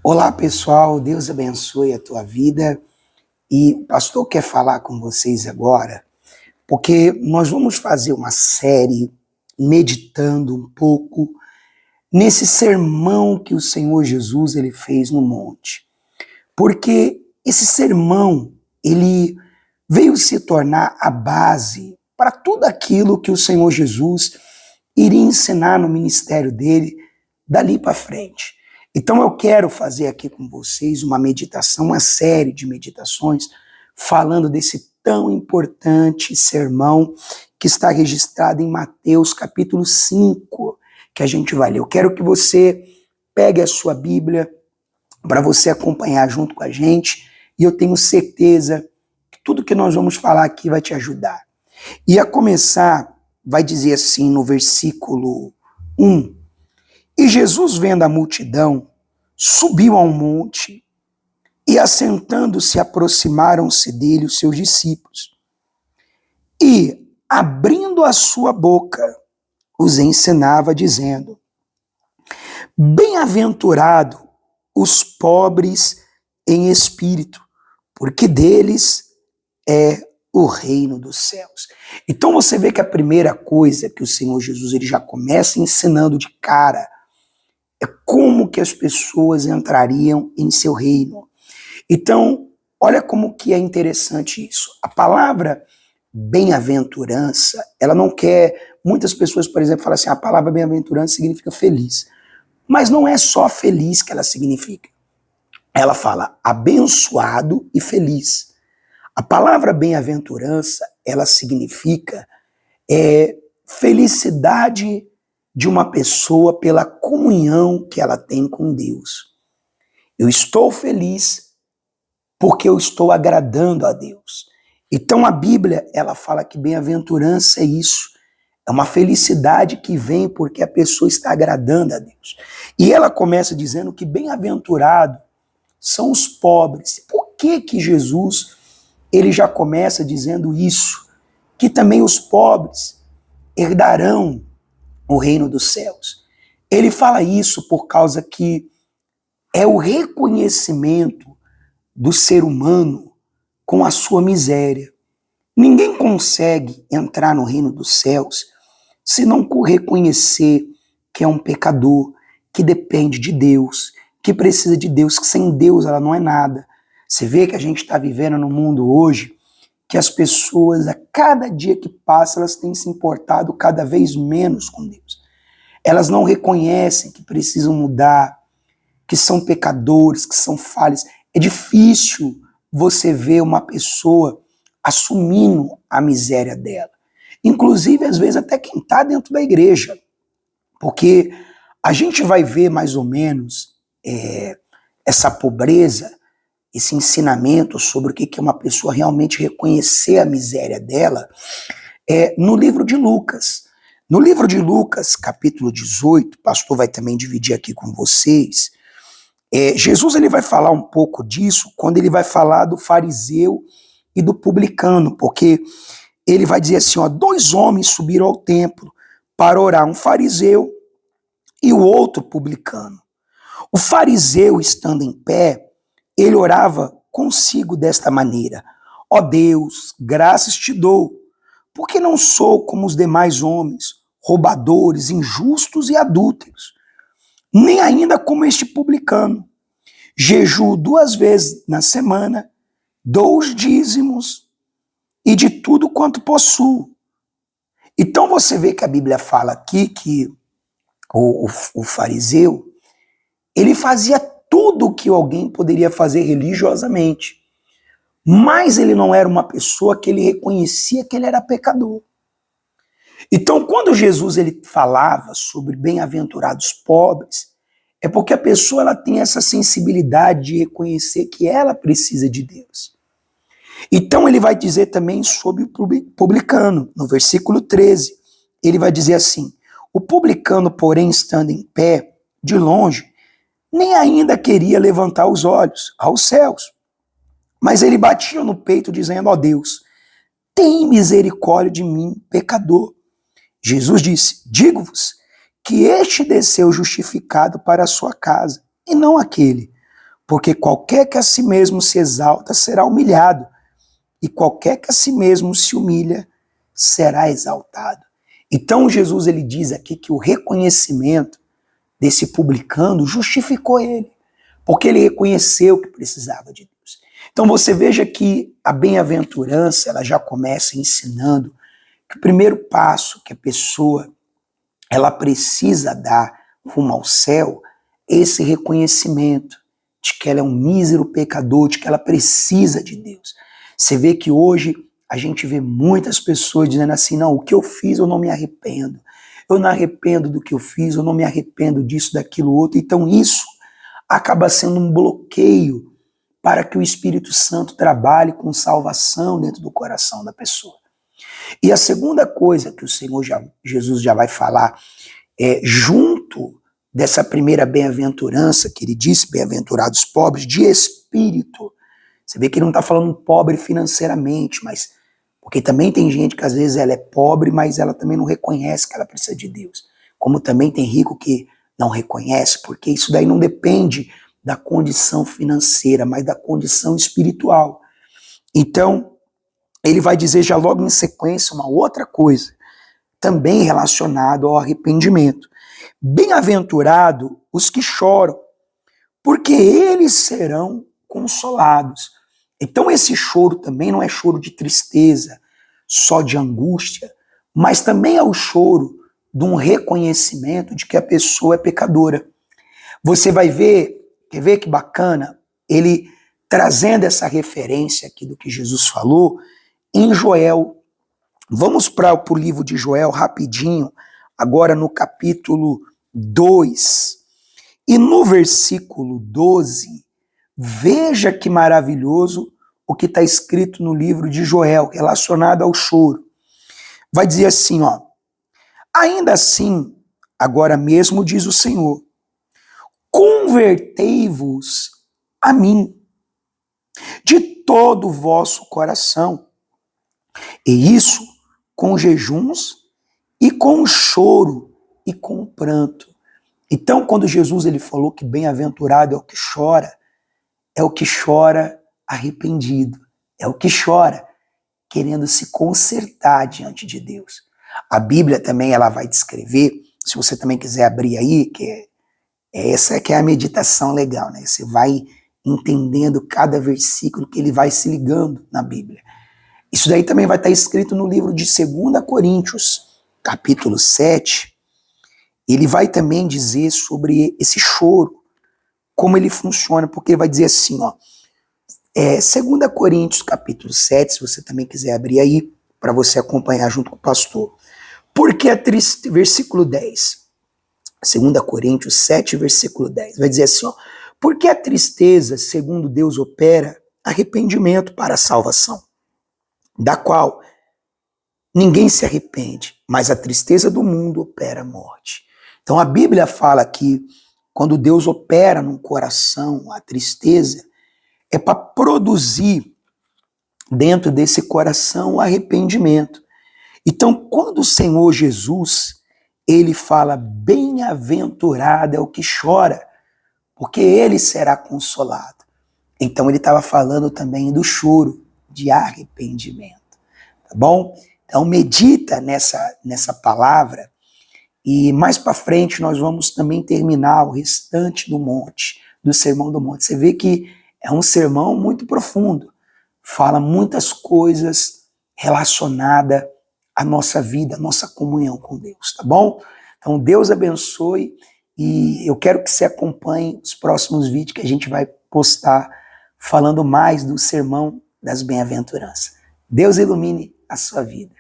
Olá pessoal, Deus abençoe a tua vida e o pastor quer falar com vocês agora porque nós vamos fazer uma série meditando um pouco nesse sermão que o Senhor Jesus ele fez no monte. Porque esse sermão ele veio se tornar a base para tudo aquilo que o Senhor Jesus iria ensinar no ministério dele dali para frente. Então eu quero fazer aqui com vocês uma meditação, uma série de meditações, falando desse tão importante sermão que está registrado em Mateus capítulo 5, que a gente vai ler. Eu quero que você pegue a sua Bíblia para você acompanhar junto com a gente, e eu tenho certeza que tudo que nós vamos falar aqui vai te ajudar. E a começar, vai dizer assim no versículo 1, e Jesus, vendo a multidão, subiu a um monte e, assentando-se, aproximaram-se dele os seus discípulos. E, abrindo a sua boca, os ensinava, dizendo: bem-aventurado os pobres em espírito, porque deles é o reino dos céus. Então você vê que a primeira coisa que o Senhor Jesus ele já começa ensinando de cara é como que as pessoas entrariam em seu reino. Então, olha como que é interessante isso. A palavra bem-aventurança, ela não quer... Muitas pessoas, por exemplo, falam assim, a palavra bem-aventurança significa feliz. Mas não é só feliz que ela significa. Ela fala abençoado e feliz. A palavra bem-aventurança, ela significa felicidade de uma pessoa pela comunhão que ela tem com Deus. Eu estou feliz porque eu estou agradando a Deus. Então a Bíblia, ela fala que bem-aventurança é isso. É uma felicidade que vem porque a pessoa está agradando a Deus. E ela começa dizendo que bem-aventurado são os pobres. Por que que Jesus, ele já começa dizendo isso? Que também os pobres herdarão o reino dos céus. Ele fala isso por causa que é o reconhecimento do ser humano com a sua miséria. Ninguém consegue entrar no reino dos céus se não reconhecer que é um pecador, que depende de Deus, que precisa de Deus, que sem Deus ela não é nada. Você vê que a gente está vivendo no mundo hoje que as pessoas, a cada dia que passa, elas têm se importado cada vez menos com Deus. Elas não reconhecem que precisam mudar, que são pecadores, que são falhas. É difícil você ver uma pessoa assumindo a miséria dela. Inclusive, às vezes, até quem está dentro da igreja. Porque a gente vai ver mais ou menos essa pobreza, esse ensinamento sobre o que é uma pessoa realmente reconhecer a miséria dela, no livro de Lucas. No livro de Lucas, capítulo 18, o pastor vai também dividir aqui com vocês, Jesus ele vai falar um pouco disso quando ele vai falar do fariseu e do publicano, porque ele vai dizer assim, ó, 2 homens subiram ao templo para orar, um fariseu e o outro publicano. O fariseu, estando em pé, ele orava consigo desta maneira: ó Deus, graças te dou, porque não sou como os demais homens, roubadores, injustos e adúlteros, nem ainda como este publicano. Jejuo 2 vezes na semana, dou os dízimos e de tudo quanto possuo. Então você vê que a Bíblia fala aqui que o fariseu, ele fazia tudo o que alguém poderia fazer religiosamente, mas ele não era uma pessoa que ele reconhecia que ele era pecador. Então, quando Jesus ele falava sobre bem-aventurados pobres, é porque a pessoa ela tem essa sensibilidade de reconhecer que ela precisa de Deus. Então, ele vai dizer também sobre o publicano, no versículo 13. Ele vai dizer assim: o publicano, porém, estando em pé, de longe, nem ainda queria levantar os olhos aos céus, mas ele batia no peito dizendo: ó Deus, tem misericórdia de mim, pecador. Jesus disse: digo-vos que este desceu justificado para a sua casa, e não aquele. Porque qualquer que a si mesmo se exalta será humilhado, e qualquer que a si mesmo se humilha será exaltado. Então Jesus ele diz aqui que o reconhecimento desse publicano justificou ele, porque ele reconheceu que precisava de Deus. Então você veja que a bem-aventurança ela já começa ensinando que o primeiro passo que a pessoa ela precisa dar rumo ao céu é esse reconhecimento de que ela é um mísero pecador, de que ela precisa de Deus. Você vê que hoje a gente vê muitas pessoas dizendo assim, não, o que eu fiz eu não me arrependo. Eu não arrependo do que eu fiz, eu não me arrependo disso, daquilo, outro. Então isso acaba sendo um bloqueio para que o Espírito Santo trabalhe com salvação dentro do coração da pessoa. E a segunda coisa que o Senhor Jesus já vai falar é junto dessa primeira bem-aventurança que ele disse, bem-aventurados pobres de espírito. Você vê que ele não está falando pobre financeiramente, mas porque também tem gente que às vezes ela é pobre, mas ela também não reconhece que ela precisa de Deus. Como também tem rico que não reconhece, porque isso daí não depende da condição financeira, mas da condição espiritual. Então, ele vai dizer já logo em sequência uma outra coisa, também relacionado ao arrependimento. Bem-aventurado os que choram, porque eles serão consolados. Então esse choro também não é choro de tristeza, só de angústia, mas também é o choro de um reconhecimento de que a pessoa é pecadora. Você vai ver, quer ver que bacana, ele trazendo essa referência aqui do que Jesus falou, em Joel. Vamos para o livro de Joel rapidinho, agora no capítulo 2. E no versículo 12, veja que maravilhoso o que está escrito no livro de Joel, relacionado ao choro. Vai dizer assim, ó, ainda assim, agora mesmo diz o Senhor, convertei-vos a mim, de todo o vosso coração, e isso com jejuns e com choro e com pranto. Então, quando Jesus ele falou que bem-aventurado é o que chora arrependido, é o que chora querendo se consertar diante de Deus. A Bíblia também ela vai descrever, se você também quiser abrir aí, essa que é a meditação legal, né? Você vai entendendo cada versículo que ele vai se ligando na Bíblia. Isso daí também vai estar escrito no livro de 2 Coríntios, capítulo 7. Ele vai também dizer sobre esse choro, como ele funciona, porque ele vai dizer assim, ó, 2 Coríntios, capítulo 7, se você também quiser abrir aí, para você acompanhar junto com o pastor. Porque a tristeza, versículo 10, 2 Coríntios 7, versículo 10, vai dizer assim, ó, porque a tristeza, segundo Deus opera, arrependimento para a salvação, da qual ninguém se arrepende, mas a tristeza do mundo opera a morte. Então a Bíblia fala que quando Deus opera no coração a tristeza, é para produzir dentro desse coração o arrependimento. Então quando o Senhor Jesus, ele fala, bem-aventurado é o que chora, porque ele será consolado. Então ele estava falando também do choro, de arrependimento. Tá bom? Então medita nessa palavra e mais para frente nós vamos também terminar o restante do monte, do Sermão do Monte. Você vê que é um sermão muito profundo, fala muitas coisas relacionadas à nossa vida, à nossa comunhão com Deus, tá bom? Então Deus abençoe e eu quero que você acompanhe os próximos vídeos que a gente vai postar falando mais do Sermão das Bem-aventuranças. Deus ilumine a sua vida.